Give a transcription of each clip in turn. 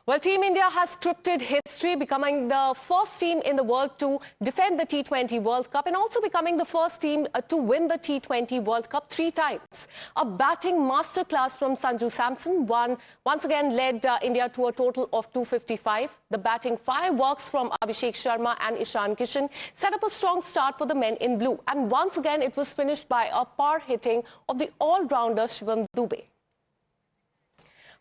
Well, Team India has scripted history, becoming the first team in the world to defend the T20 World Cup and also becoming the first team to win the T20 World Cup 3 times. A batting masterclass from Sanju Samson once again led India to a total of 255. The batting fireworks from Abhishek Sharma and Ishan Kishan set up a strong start for the men in blue. And once again, it was finished by a par hitting of the all-rounder Shivam Dube.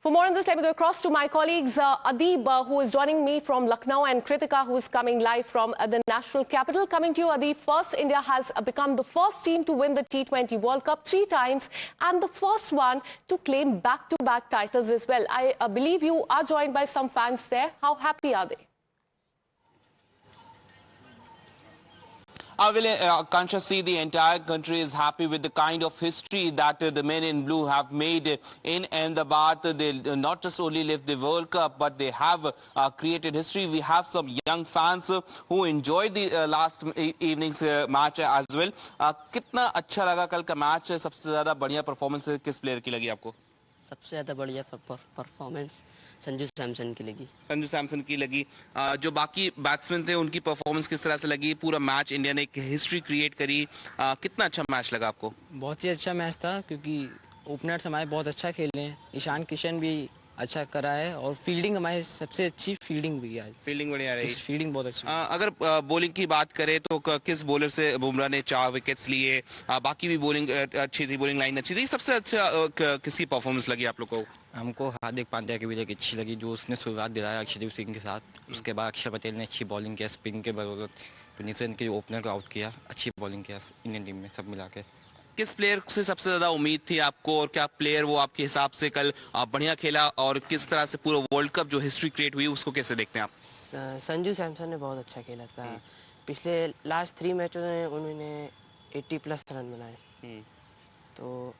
For more on this, let me go across to my colleagues Adib, who is joining me from Lucknow, and Kritika, who is coming live from the national capital. Coming to you, Adib, first, India has become the first team to win the T20 World Cup 3 times and the first one to claim back-to-back titles as well. I believe you are joined by some fans there. How happy are they? I will, Kansha, see the entire country is happy with the kind of history that the men in blue have made in Ahmedabad. They not just only live the World Cup, but they have created history. We have some young fans who enjoyed the last evening's match as well. कितना अच्छा लगा कल का match? सबसे ज़्यादा बढ़िया performance किस player की लगी आपको? सबसे ज़्यादा बढ़िया परफॉर्मेंस संजू सैमसन की लगी। संजू सैमसन की लगी। जो बाकी बैट्समैन थे उनकी परफॉर्मेंस किस तरह से लगी? पूरा मैच इंडिया ने एक हिस्ट्री क्रिएट करी। कितना अच्छा मैच लगा आपको? बहुत ही अच्छा मैच था, क्योंकि ओपनर्स हमारे बहुत अच्छा खेले हैं। ईशान किशन भी अच्छा करा है और फील्डिंग हमारी सबसे अच्छी फील्डिंग भी है। फील्डिंग बढ़िया रही। फील्डिंग बहुत अच्छी। अगर बॉलिंग की बात करें तो किस बॉलर से बुमराह ने 4 विकेट्स लिए? बाकी भी बॉलिंग अच्छी थी, बॉलिंग लाइन अच्छी थी। सबसे अच्छा किसी परफॉर्मेंस लगी आप लोग को? हमको हार्दिक पांड्या की भी अच्छी लगी, जो उसने शुरुआत दिलाया अक्षरदीप सिंह के साथ। उसके बाद अक्षर पटेल ने अच्छी बॉलिंग किया, स्पिन के बदौलत न्यूजीलैंड के ओपनर को आउट किया। अच्छी बॉलिंग किया इंडियन टीम में सब मिला के। किस प्लेयर से सबसे ज्यादा उम्मीद थी आपको, और क्या प्लेयर वो आपके हिसाब से कल बढ़िया खेला, और किस तरह से पूरा वर्ल्ड कप जो हिस्ट्री क्रिएट हुई उसको कैसे देखते हैं आप? संजू सैमसन ने बहुत अच्छा खेला था। पिछले लास्ट 3 मैचों में उन्होंने 80+ रन बनाए, तो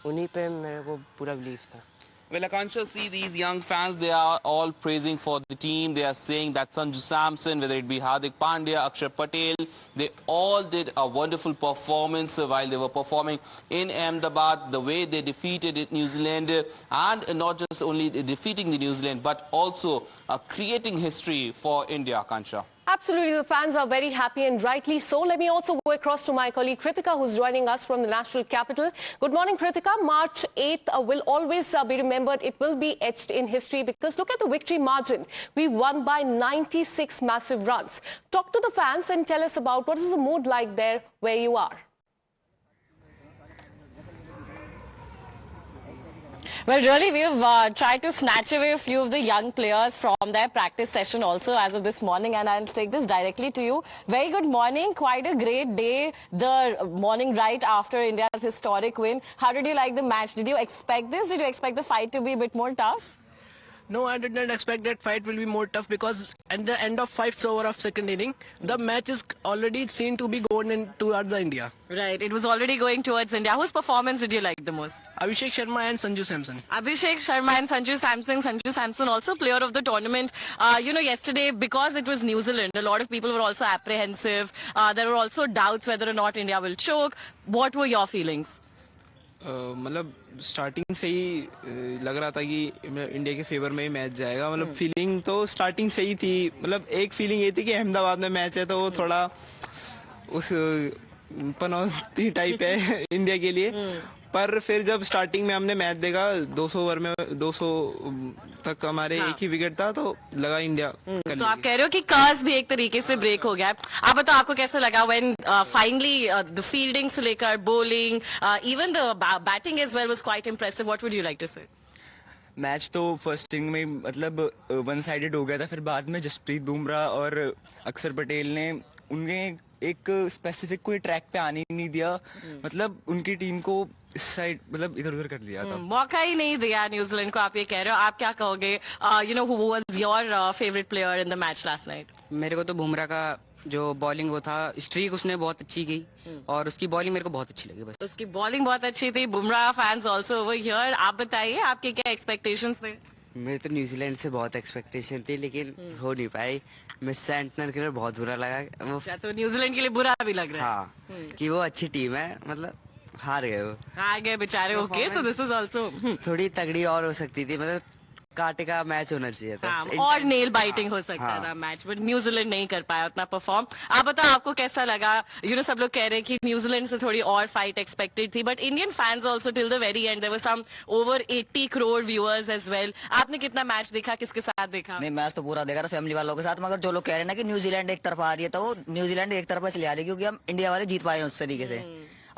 उन्हीं पे मेरे को पूरा बिलीव था। Well, Akansha, see these young fans, they are all praising for the team. They are saying that Sanju Samson, whether it be Hardik Pandya, Akshar Patel, they all did a wonderful performance while they were performing in Ahmedabad. The way they defeated New Zealand, and not just only defeating the New Zealand, but also creating history for India, Akansha. Absolutely, the fans are very happy, and rightly so. Let me also go across to my colleague Kritika, who's joining us from the national capital. Good morning, Kritika. March 8th will always be remembered. It will be etched in history, because look at the victory margin. We won by 96 massive runs. Talk to the fans and tell us about what is the mood like there where you are. Well, really, we've tried to snatch away a few of the young players from their practice session also as of this morning, and I'll take this directly to you. Very good morning. Quite a great day, the morning right after India's historic win. How did you like the match? Did you expect this? Did you expect the fight to be a bit more tough? No, I did not expect that fight will be more tough, because at the end of 5th over of second inning, the match is already seen to be going in towards the India. Right, it was already going towards India. Whose performance did you like the most? Abhishek Sharma and Sanju Samson. Abhishek Sharma and Sanju Samson. Sanju Samson also player of the tournament. Yesterday, because it was New Zealand, a lot of people were also apprehensive. There were also doubts whether or not India will choke. What were your feelings? मतलब starting से ही लग रहा था कि India के favour में ही match जाएगा। मतलब फीलिंग तो स्टार्टिंग से ही थी। मतलब एक फीलिंग ये थी कि अहमदाबाद में मैच है, तो वो थोड़ा उस पनौती टाइप है इंडिया के लिए। पर फिर जब स्टार्टिंग में हमने मैच देखा, 200 ओवर में 200 तक हमारे एक ही विकेट था, तो लगा इंडिया कर तो आप कह रहे हो कि कर्स भी एक तरीके से ब्रेक हो गया। आप बताओ, आपको कैसा लगा व्हेन फाइनली द फील्डिंग से लेकर bowling, even the batting as well was quite impressive? What would you like to say? Match तो फर्स्ट इनिंग में मतलब वन साइडेड हो गया था, फिर बाद में जसप्रीत बुमराह और अक्षर पटेल ने उन्हें एक स्पेसिफिक कोई ट्रैक पे आने नहीं दिया। मतलब उनकी टीम को इस साइड मतलब इधर उधर कर दिया था, मौका ही नहीं दिया न्यूजीलैंड को। आप ये कह रहे हो, आप क्या कहोगे? Who was your favourite player in the match last night? मेरे को तो बुमराह का जो बॉलिंग वो था, स्ट्रीक उसने बहुत अच्छी की, और उसकी बॉलिंग मेरे को बहुत अच्छी लगी। बस उसकी बॉलिंग बहुत अच्छी थी। Bumrah fans also over here. आप बताइए, आपके क्या एक्सपेक्टेशंस थे? मेरे तो न्यूजीलैंड से बहुत एक्सपेक्टेशन थी, लेकिन हो नहीं पाई। मिस सेंटनर के लिए बहुत बुरा लगा वो। तो न्यूजीलैंड के लिए बुरा भी लग रहा है? हाँ, कि वो अच्छी टीम है, मतलब हार गए वो। हार गए बेचारे। Okay, so this is also थोड़ी तगड़ी और हो सकती थी, मतलब कांटे का मैच होना चाहिए था। हाँ, और नेल बाइटिंग हो सकता था मैच, बट न्यूजीलैंड नहीं कर पाया उतना परफॉर्म। आप बताओ आपको कैसा लगा? सब लोग कह रहे हैं कि न्यूजीलैंड से थोड़ी और फाइट एक्सपेक्टेड थी, but Indian fans also till the very end there were some over 80 crore viewers as well. आपने कितना मैच देखा, किसके साथ देखा? नहीं, मैच तो पूरा देखा था फैमिली वालों के साथ, मगर जो लोग कह रहे हैं ना कि न्यूजीलैंड एक तरफा आ रही है, तो वो न्यूजीलैंड एक तरफा चले आ रही है, क्योंकि हम इंडिया वाले जीत पाए उस तरीके से।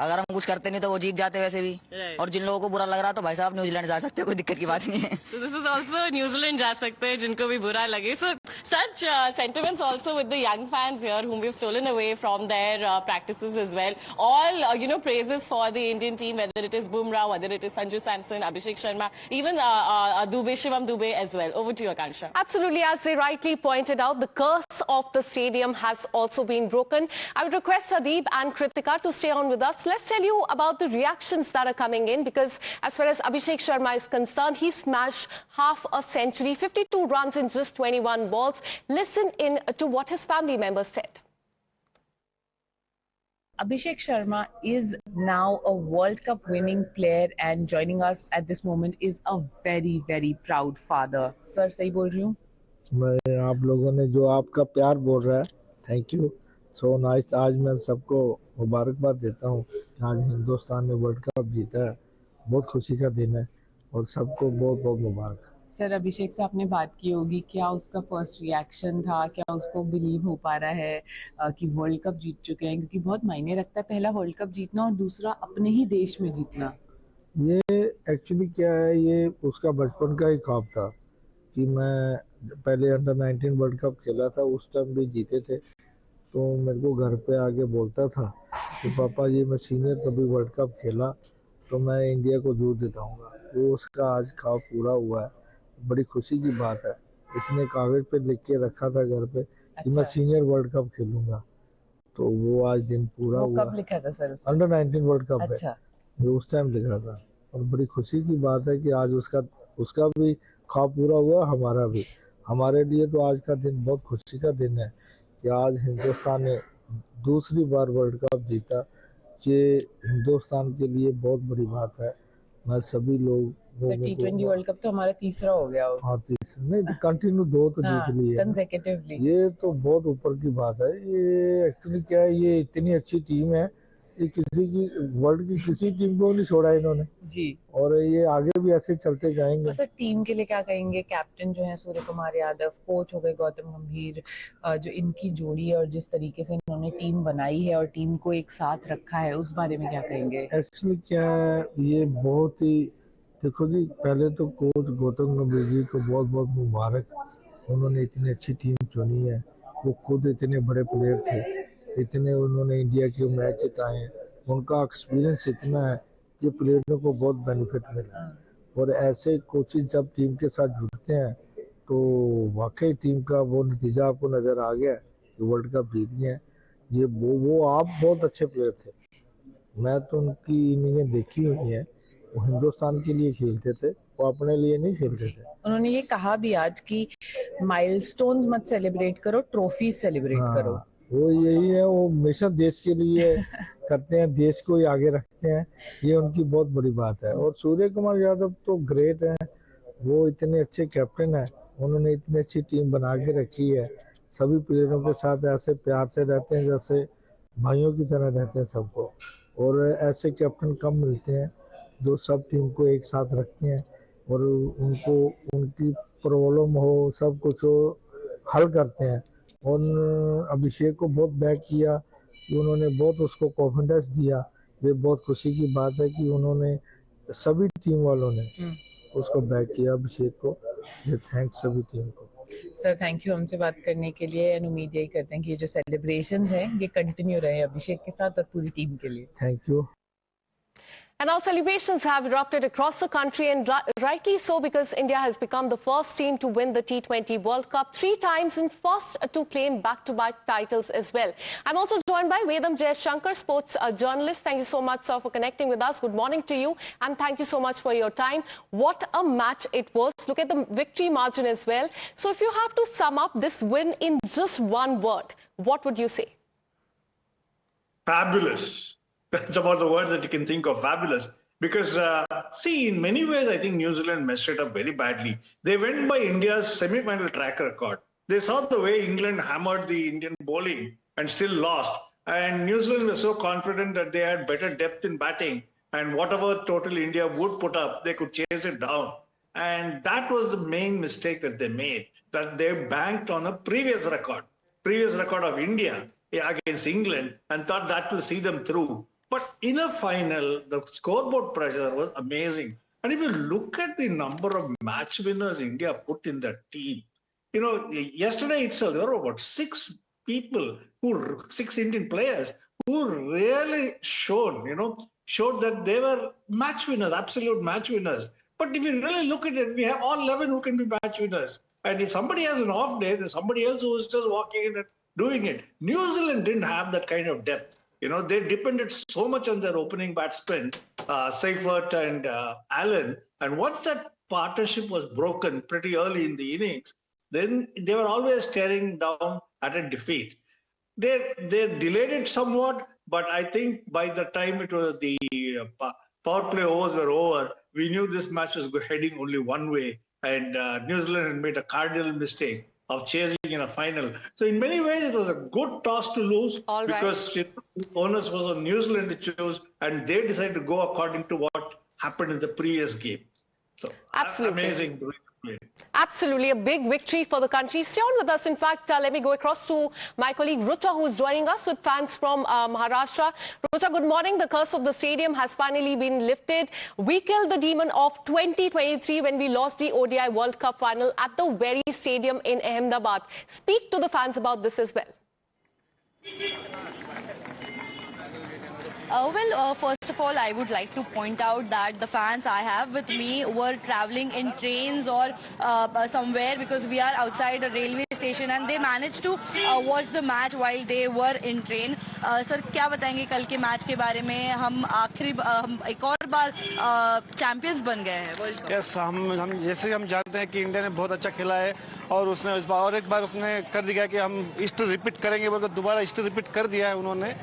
अगर हम कुछ करते नहीं तो वो जीत जाते वैसे भी। और जिन लोगों को बुरा लग रहा तो भाई साहब न्यूजीलैंड जा सकते हैं, कोई दिक्कत की बात नहीं है। So this is also New Zealand जा सकते हैं जिनको भी बुरा लगे। So such sentiments also with the young fans here whom we've stolen away from their practices as well. All praises for the Indian team, whether it is Bumrah, whether it is Sanju Samson, Abhishek Sharma, even Dube, Shivam Dube as well. Over to you, Akansha. Absolutely, as they rightly pointed out, the curse of the stadium has also been broken. I would request Sadeep and Kritika to stay on with us. Let's tell you about the reactions that are coming in, because as far as Abhishek Sharma is concerned, he smashed half a century, 52 runs in just 21 balls. Listen in to what his family members said. Abhishek Sharma is now a World Cup winning player, and joining us at this moment is a very, very proud father. Sir, सही बोल रही हूँ? मैं आप लोगों ने जो आपका प्यार बोल रहा है, थैंक यू सो नाइस। आज मैं सबको मुबारकबाद देता हूँ कि आज हिंदुस्तान ने वर्ल्ड कप जीता है, बहुत खुशी का दिन है और सबको बहुत बहुत मुबारक। सर, अभिषेक से आपने बात की होगी, क्या उसका फर्स्ट रिएक्शन था? क्या उसको बिलीव हो पा रहा है कि वर्ल्ड कप जीत चुके हैं? क्योंकि बहुत मायने रखता है पहला वर्ल्ड कप जीतना और दूसरा अपने ही देश में जीतना। ये एक्चुअली क्या है, ये उसका बचपन का ही ख्वाब था कि मैं पहले अंडर 19 वर्ल्ड कप खेला था, उस टाइम भी जीते थे, तो मेरे को घर पे आके बोलता था कि पापा ये मैं सीनियर कभी वर्ल्ड कप खेला तो मैं इंडिया को दूर जिताऊंगा। वो उसका आज ख्वाब पूरा हुआ है, बड़ी खुशी की बात है। इसने कागज पे लिख के रखा था घर पे कि मैं सीनियर वर्ल्ड कप खेलूंगा, तो वो आज दिन पूरा हुआ। कब लिखा था सर? अंडर 19 वर्ल्ड कप अच्छा, है, उस टाइम लिखा था। और बड़ी खुशी की बात है कि आज उसका भी ख्वाब पूरा हुआ, हमारा भी। हमारे लिए तो आज का दिन बहुत खुशी का दिन है कि आज हिंदुस्तान ने दूसरी बार वर्ल्ड कप जीता। ये हिंदुस्तान के लिए बहुत बड़ी बात है। मैं सभी लोग T20 वर्ल्ड कप तो हमारा तीसरा हो गया। हाँ, तीसरा नहीं, कंटिन्यू 2 तो जीत लिए कंसेक्यूटिवली। ये तो बहुत ऊपर की बात है। ये एक्चुअली क्या है, ये इतनी अच्छी टीम है, ये वर्ल्ड की किसी टीम को नहीं छोड़ा इन्होंने जी, और ये आगे भी ऐसे चलते जाएंगे। तो सर, टीम के लिए क्या कहेंगे? कैप्टन जो है सूर्य कुमार यादव, कोच हो गए गौतम गंभीर, जो इनकी जोड़ी है और जिस तरीके से इन्होंने टीम बनाई है और टीम को एक साथ रखा है, उस बारे में क्या कहेंगे? एक्चुअली क्या है, ये बहुत ही, देखो जी, पहले तो कोच गौतम गंभीर जी को बहुत बहुत मुबारक। उन्होंने इतनी अच्छी टीम चुनी है। वो खुद इतने बड़े प्लेयर थे, इतने उन्होंने इंडिया के मैच जिताए हैं, उनका एक्सपीरियंस इतना है कि प्लेयरों को बहुत बेनिफिट मिला। और ऐसे कोचेज जब टीम के साथ जुड़ते हैं तो वाकई टीम का वो नतीजा आपको नज़र आ गया कि वर्ल्ड कप जीत गए हैं। ये वो आप बहुत अच्छे प्लेयर थे, मैं तो उनकी इनिंगें देखी हुई हैं। वो हिंदुस्तान के लिए खेलते थे, वो अपने लिए नहीं खेलते थे। उन्होंने ये कहा भी आज कि माइलस्टोन्स मत सेलिब्रेट करो, ट्रॉफी सेलिब्रेट करो। वो यही है, वो हमेशा देश के लिए करते हैं, देश को ही आगे रखते हैं, ये उनकी बहुत बड़ी बात है। और सूर्य कुमार यादव तो ग्रेट हैं, वो इतने अच्छे कैप्टन हैं, उन्होंने इतनी अच्छी टीम बना के रखी है। सभी प्लेयरों के साथ ऐसे प्यार से रहते हैं जैसे भाइयों की तरह रहते हैं सबको। और ऐसे कैप्टन कम मिलते हैं जो सब टीम को एक साथ रखते हैं और उनको उनकी प्रॉब्लम हो, सब कुछ हो, हल करते हैं। और अभिषेक को बहुत बैक किया कि उन्होंने बहुत उसको कॉन्फिडेंस दिया। ये बहुत खुशी की बात है कि उन्होंने सभी टीम वालों ने उसको बैक किया, अभिषेक को। ये थैंक्स सभी टीम को। सर, थैंक यू हमसे बात करने के लिए, एंड उम्मीद यही करते हैं कि ये जो सेलिब्रेशंस हैं ये कंटिन्यू रहे अभिषेक के साथ और पूरी टीम के लिए। Thank you. And now celebrations have erupted across the country, and rightly so, because India has become the first team to win the T20 World Cup 3 times and first to claim back-to-back titles as well. I'm also joined by Vedam Jayashankar, sports journalist. Thank you so much, sir, for connecting with us. Good morning to you, and thank you so much for your time. What a match it was. Look at the victory margin as well. So if you have to sum up this win in just one word, what would you say? Fabulous. That's about the word that you can think of. Fabulous. Because, see, in many ways, I think New Zealand messed it up very badly. They went by India's semi-final track record. They saw the way England hammered the Indian bowling and still lost. And New Zealand was so confident that they had better depth in batting. And whatever total India would put up, they could chase it down. And that was the main mistake that they made, that they banked on a previous record of India against England, and thought that will see them through. But in a final, the scoreboard pressure was amazing. And if you look at the number of match winners India put in their team, you know, yesterday itself, there were about six Indian players who really showed that they were match winners, absolute match winners. But if you really look at it, we have all 11 who can be match winners. And if somebody has an off day, there's somebody else who is just walking in and doing it. New Zealand didn't have that kind of depth. You know, they depended so much on their opening batsmen, Seifert and Allen. And once that partnership was broken pretty early in the innings, then they were always staring down at a defeat. They delayed it somewhat, but I think by the time it was the power play overs were over, we knew this match was heading only one way, and New Zealand had made a cardinal mistake of chasing in a final. So in many ways, it was a good toss to lose because the onus was on New Zealand to choose, and they decided to go according to what happened in the previous game. So absolutely amazing. Absolutely, a big victory for the country. Stay on with us. In fact, let me go across to my colleague Rucha, who is joining us with fans from Maharashtra. Rucha, good morning. The curse of the stadium has finally been lifted. We killed the demon of 2023 when we lost the ODI World Cup final at the very stadium in Ahmedabad. Speak to the fans about this as well. First of all, I would like to point out that the fans I have with me were traveling in trains or somewhere, because we are outside a railway station, and they managed to watch the match while they were in train. Sir, क्या बताएंगे कल के match के बारे में? हम एक और बार चैंपियंस बन गए हैं वर्ल्ड कप। यस, हम जैसे हम जानते हैं कि इंडिया ने बहुत अच्छा खेला है, और उसने इस बार और एक बार उसने कर दिया कि हम हिस्ट्री रिपीट करेंगे, बोलकर दोबारा हिस्ट्री रिपीट कर दिया है उन्होंने।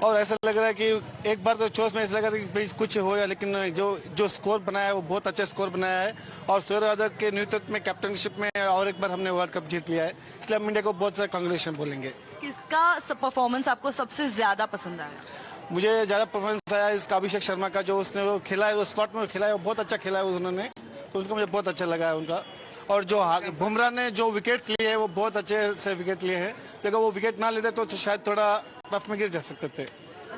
और ऐसा लग रहा है कि एक बार तो चोस में ऐसा लगा था कि कुछ हो गया, लेकिन जो स्कोर बनाया है वो बहुत अच्छा स्कोर बनाया है, और सूर्य यादव के नेतृत्व में, कैप्टनशिप में और एक बार हमने वर्ल्ड कप जीत लिया है। इसलिए हम इंडिया को बहुत सारा कांग्रेचुलेशन बोलेंगे। किसका परफॉर्मेंस आपको सबसे ज्यादा पसंद आया? मुझे ज्यादा परफॉर्मेंस आया इसका अभिषेक शर्मा का, जो उसने वो खेला है, वो स्लॉट में खेला है, वो बहुत अच्छा खेला है उन्होंने, तो उसको मुझे बहुत अच्छा लगा है उनका। और जो बुमराह ने जो विकेट्स लिए हैं वो बहुत अच्छे से विकेट लिए हैं, लेकिन वो विकेट ना लेते तो शायद थोड़ा टफ में गिर जा सकते थे।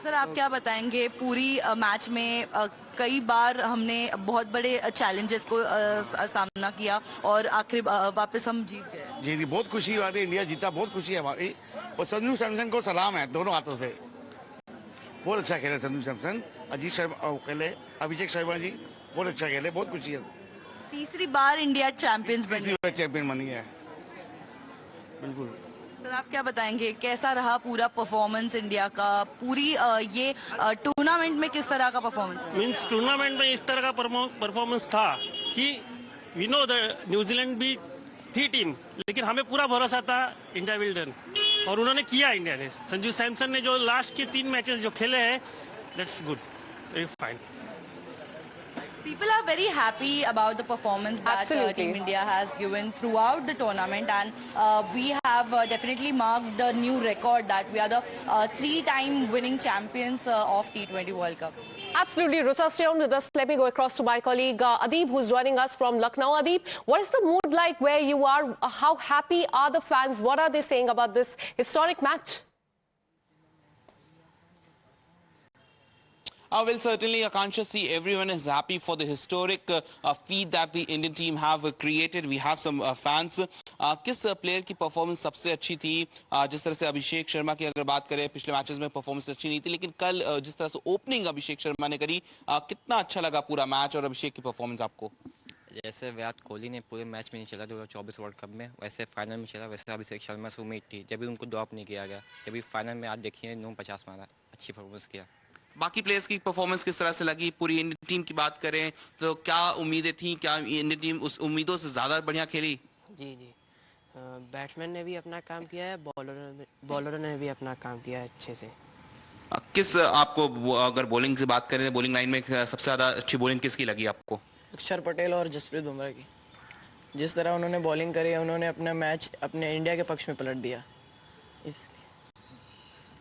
सर, आप क्या बताएंगे? पूरी मैच में कई बार हमने बहुत बड़े चैलेंजेस को सामना किया और आखिर वापस हम जीत गए। जी, बहुत खुशी की बात है, इंडिया जीता, बहुत खुशी है हमारी। और संजू सैमसन को सलाम है दोनों हाथों से, बहुत अच्छा खेले संजू सैमसन, अजीत शर्मा खेले, अभिषेक शर्मा जी बहुत अच्छा खेले, बहुत खुशी है। तीसरी बार इंडिया चैंपियंस बनी है, बिल्कुल। सर, आप क्या बताएंगे कैसा रहा पूरा परफॉर्मेंस इंडिया का? पूरी ये टूर्नामेंट में किस तरह का परफॉर्मेंस? मींस टूर्नामेंट में इस तरह का परफॉर्मेंस था कि वी नो द न्यूजीलैंड भी थी टीम, लेकिन हमें पूरा भरोसा था इंडिया विल डन, और उन्होंने किया इंडिया ने। संजू सैमसन ने जो लास्ट के 3 मैचेस जो खेले हैं, that's good, very fine. People are very happy about the performance that Team India has given throughout the tournament, and we have definitely marked the new record that we are the 3-time winning champions of T20 World Cup. Absolutely. Rucha, stay on with us. Let me go across to my colleague Adeep, who's joining us from Lucknow. Adeep, what is the mood like where you are? How happy are the fans? What are they saying about this historic match? Well, certainly, Akansha, see, everyone is happy for the historic feat that the Indian team have created. We have some fans. किस player की performance सबसे अच्छी थी? जिस तरह से अभिषेक शर्मा की अगर बात करें, पिछले मैचेस में परफॉर्मेंस अच्छी नहीं थी, लेकिन कल जिस तरह से ओपनिंग अभिषेक शर्मा ने करी, कितना अच्छा लगा पूरा मैच और अभिषेक की परफॉर्मेंस आपको? जैसे विराट कोहली ने पूरे मैच में नहीं चला 2024 वर्ल्ड कप में, वैसे फाइनल में चला, वैसे अभिषेक शर्मा से उम्मीद थी, जब भी उनको ड्रॉप नहीं किया गया, जब भी फाइनल में आज देखिए 950 मारा, अच्छी परफॉर्मेंस किया। बाकी प्लेयर्स की परफॉर्मेंस किस तरह से लगी? पूरी इंडियन टीम की बात करें तो क्या उम्मीदें थी? क्या इंडियन टीम उस उम्मीदों से ज़्यादा बढ़िया खेली? जी, बैट्समैन ने भी अपना काम किया है, बॉलरों ने भी अपना काम किया है अच्छे से। किस आपको अगर बॉलिंग से बात करें, बॉलिंग लाइन में सबसे ज़्यादा अच्छी बॉलिंग किसकी लगी आपको? अक्षर पटेल और जसप्रीत बुमराह की। जिस तरह उन्होंने बॉलिंग करी है, उन्होंने अपना मैच अपने इंडिया के पक्ष में पलट दिया।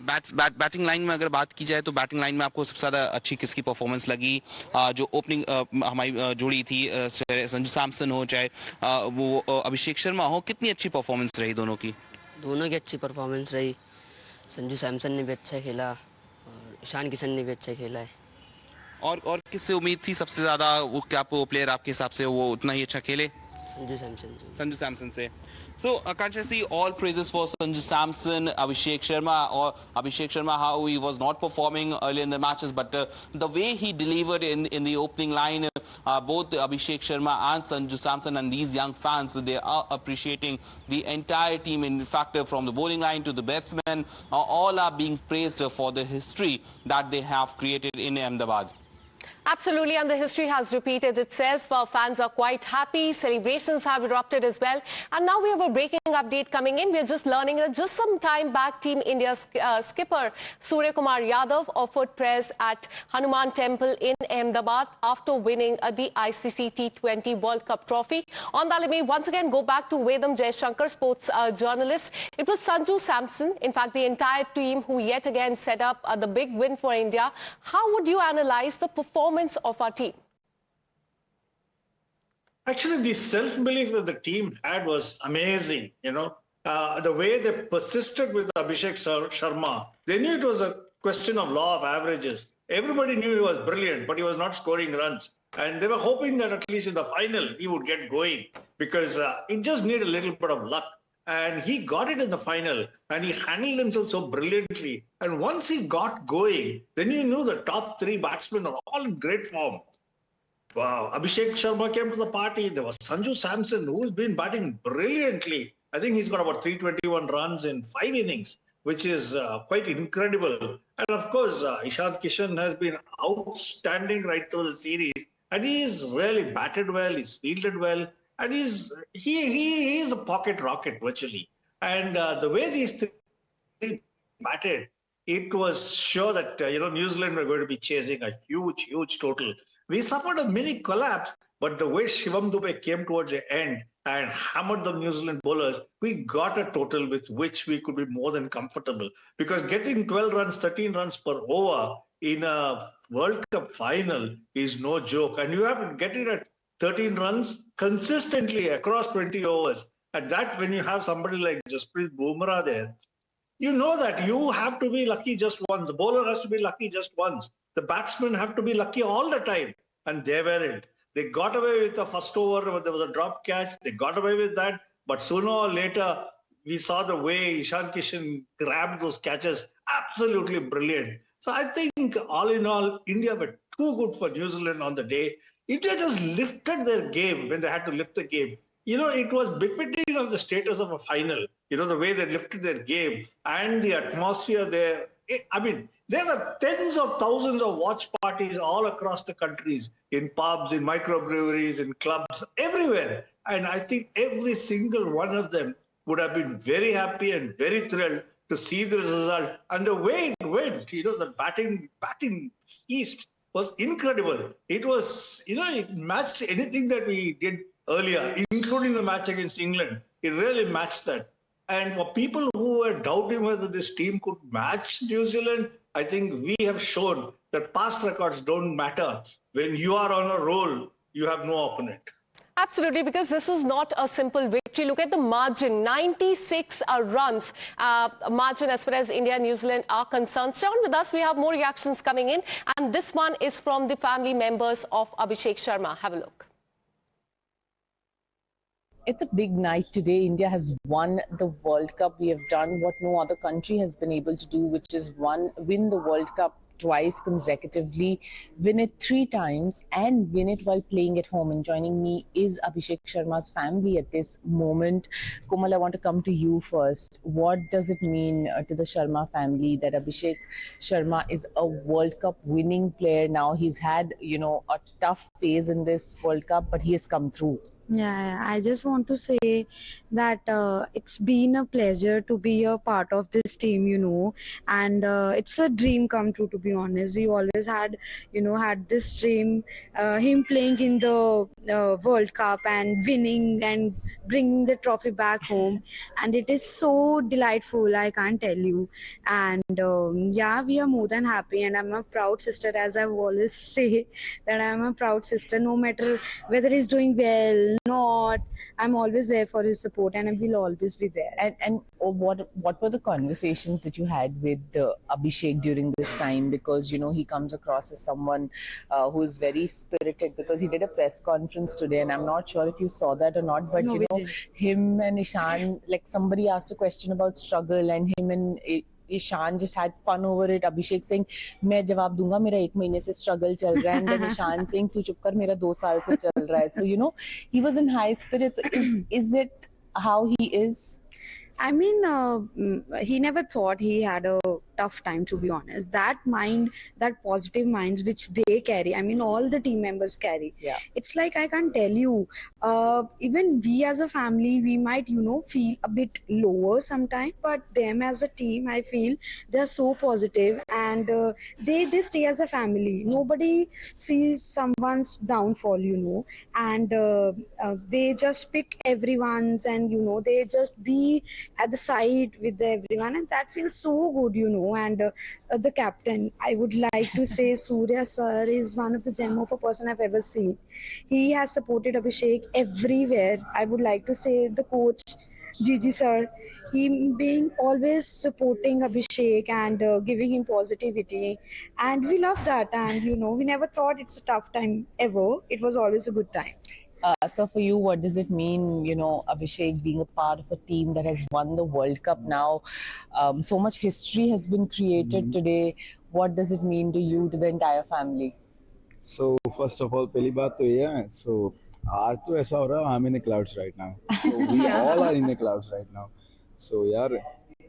बैटिंग लाइन में अगर बात की जाए तो बैटिंग लाइन में आपको सबसे ज़्यादा अच्छी किसकी परफॉर्मेंस लगी? जो ओपनिंग हमारी जुड़ी थी, संजू सैमसन हो चाहे वो अभिषेक शर्मा हो, कितनी अच्छी परफॉर्मेंस रही दोनों की? दोनों की अच्छी परफॉर्मेंस रही। संजू सैमसन ने भी अच्छा खेला और ईशान किशन ने भी अच्छा खेला है। और किससे उम्मीद थी सबसे ज़्यादा? वो क्या प्लेयर आपके हिसाब से वो उतना ही अच्छा खेले? संजू सैमसन से। So, Akanksha, all praises for Sanju Samson, Abhishek Sharma, how he was not performing early in the matches, but the way he delivered in the opening line, both Abhishek Sharma and Sanju Samson and these young fans, they are appreciating the entire team. In fact, from the bowling line to the batsmen, all are being praised for the history that they have created in Ahmedabad. Absolutely, and the history has repeated itself. Fans are quite happy. Celebrations have erupted as well. And now we have a breaking update coming in. We are just learning that just some time back, Team India's skipper Surya Kumar Yadav offered prayers at Hanuman Temple in Ahmedabad after winning the ICC T20 World Cup trophy. On that, let me once again go back to Vedam Jaishankar, sports journalist. It was Sanju Samson, in fact, the entire team who yet again set up the big win for India. How would you analyze the performance of our team? Actually, the self-belief that the team had was amazing. The way they persisted with Abhishek Sharma, they knew it was a question of law of averages. Everybody knew he was brilliant, but he was not scoring runs. And they were hoping that at least in the final, he would get going because it just needed a little bit of luck. And he got it in the final, and he handled himself so brilliantly. And once he got going, then you knew the top three batsmen are all in great form. Wow, Abhishek Sharma came to the party. There was Sanju Samson, who's been batting brilliantly. I think he's got about 321 runs in 5 innings, which is quite incredible. And of course, Ishan Kishan has been outstanding right through the series. And he's really batted well, he's fielded well. And he is a pocket rocket virtually. And the way these three batted, it was sure that New Zealand were going to be chasing a huge total. We suffered a mini collapse, but the way Shivam Dube came towards the end and hammered the New Zealand bowlers, we got a total with which we could be more than comfortable. Because getting 12 runs, 13 runs per over in a World Cup final is no joke. And you have to get it at 13 runs consistently across 20 overs. And that, when you have somebody like Jasprit Bumrah there, you know that you have to be lucky just once. The bowler has to be lucky just once. The batsmen have to be lucky all the time. And they weren't. They got away with the first over when there was a drop catch. They got away with that. But sooner or later, we saw the way Ishan Kishan grabbed those catches. Absolutely brilliant. So I think all in all, India were too good for New Zealand on the day. India just lifted their game when they had to lift the game. It was befitting of the status of a final. The way they lifted their game and the atmosphere there. There were tens of thousands of watch parties all across the countries, in pubs, in microbreweries, in clubs, everywhere. And I think every single one of them would have been very happy and very thrilled to see the result. And the way it went, the batting feast was incredible. It was, it matched anything that we did earlier, including the match against England. It really matched that. And for people who were doubting whether this team could match New Zealand, I think we have shown that past records don't matter. When you are on a roll, you have no opponent. Absolutely, because this is not a simple victory. Look at the margin, 96 runs margin as far as India and New Zealand are concerned. Stay on with us. We have more reactions coming in. And this one is from the family members of Abhishek Sharma. Have a look. It's a big night today. India has won the World Cup. We have done what no other country has been able to do, which is win the World Cup twice consecutively, win it 3 times and win it while playing at home. And joining me is Abhishek Sharma's family at this moment. Komal, I want to come to you first. What does it mean to the Sharma family that Abhishek Sharma is a World Cup winning player now? He's had, a tough phase in this World Cup, but he has come through. Yeah, I just want to say that it's been a pleasure to be a part of this team, and it's a dream come true, to be honest. We always had, had this dream, him playing in the World Cup and winning and bringing the trophy back home, and it is so delightful, I can't tell you. And yeah, we are more than happy, and I'm a proud sister, as I always say, that I'm a proud sister, no matter whether he's doing well, not. I'm always there for his support, and I will always be there. And what were the conversations that you had with Abhishek during this time? Because he comes across as someone who is very spirited. Because he did a press conference today, and I'm not sure if you saw that or not. But No, we didn't. him and Ishan, like somebody asked a question about struggle, and him and Ishan just had fun over it. Abhishek saying, मैं जवाब दूंगा, मेरा 1 महीने से struggle चल रहा है, and then Ishan saying, तू चुप कर, मेरा 2 साल से चल रहा है. So he was in high spirits. Is it how he is? I mean, he never thought he had a tough time, to be honest. That mind, that positive minds which they carry, I mean, all the team members carry. Yeah. It's like, I can't tell you, even we as a family, we might, feel a bit lower sometimes, but them as a team, I feel they're so positive, and they stay as a family. Nobody sees someone's downfall, and they just pick everyone's, and, they just be at the side with everyone, and that feels so good, and the captain, I would like to say Surya sir is one of the gem of a person I've ever seen. He has supported Abhishek everywhere. I would like to say the coach Gigi sir, he being always supporting Abhishek and giving him positivity, and we love that. And we never thought it's a tough time ever. It was always a good time. So for you, what does it mean, Abhishek being a part of a team that has won the World Cup now? So much history has been created today. What does it mean to you, to the entire family? So first of all, पहली बात तो ये है. So आज तो ऐसा हो रहा है, I'm in the clouds right now. So we all are in the clouds right now. So यार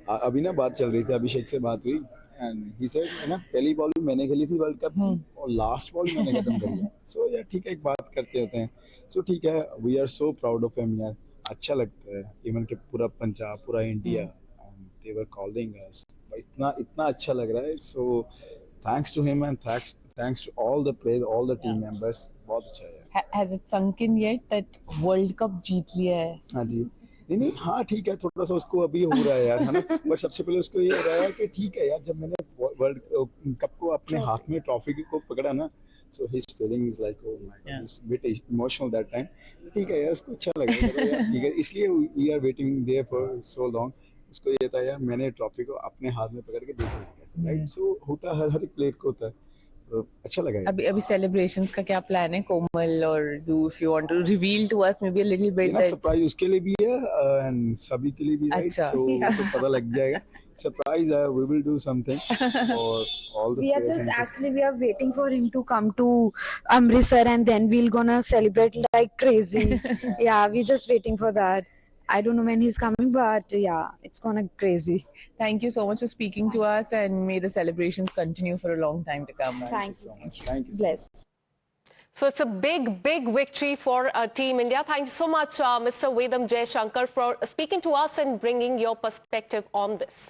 अभी ना बात चल रही थी, अभिषेक से बात हुई, and he said ना पहली बॉल भी मैंने खेली थी वर्ल्ड कप में और लास्ट बॉल मैंने खत्म करी है. So यार ठीक है, एक बात करते होते हैं. So ठीक है, we are so proud of him यार. अच्छा लगता है, even कि पूरा पंजाब, पूरा India, and they were calling us. इतना अच्छा लग रहा है. So thanks to him and thanks to all the players, all the team members. बहुत अच्छा है. Has it sunk in yet that World Cup जीत लिया है? हाँ जी. नहीं हाँ ठीक है, थोड़ा सा उसको अभी हो रहा है यार, है ना. बट सबसे पहले उसको ये हो रहा है कि ठीक है यार, जब मैंने वर्ल्ड कप को अपने हाथ में ट्रॉफी को पकड़ा ना, so his feeling is like, oh my god, he's a bit emotional that time. ठीक है यार, उसको अच्छा लगा यार, ठीक है, इसलिए we are waiting there for so long. उसको ये था यार, मैंने ट्रॉफी को अपने हाथ में पकड़ के देखा कैसे, राइट. सो होता है, हर एक प्लेयर को होता है. तो अच्छा लगा. अभी सेलिब्रेशंस का क्या प्लान है, कोमल, और do if you want to reveal to us maybe a little bit that surprise उसके लिए भी है एंड सभी के लिए भी, राइट. सो तो पता लग जाएगा. Surprise, we will do something for all the we are players. just actually we are waiting for him to come to Amritsar, and then we'll gonna celebrate like crazy. Yeah, we're just waiting for that. I don't know when he's coming, but yeah, it's gonna crazy. Thank you so much for speaking to us, and may the celebrations continue for a long time to come. Thank you so much. Thank you. Bless. So it's a big victory for Team India. Thank you so much, Mr. Vedam Jaishankar, for speaking to us and bringing your perspective on this.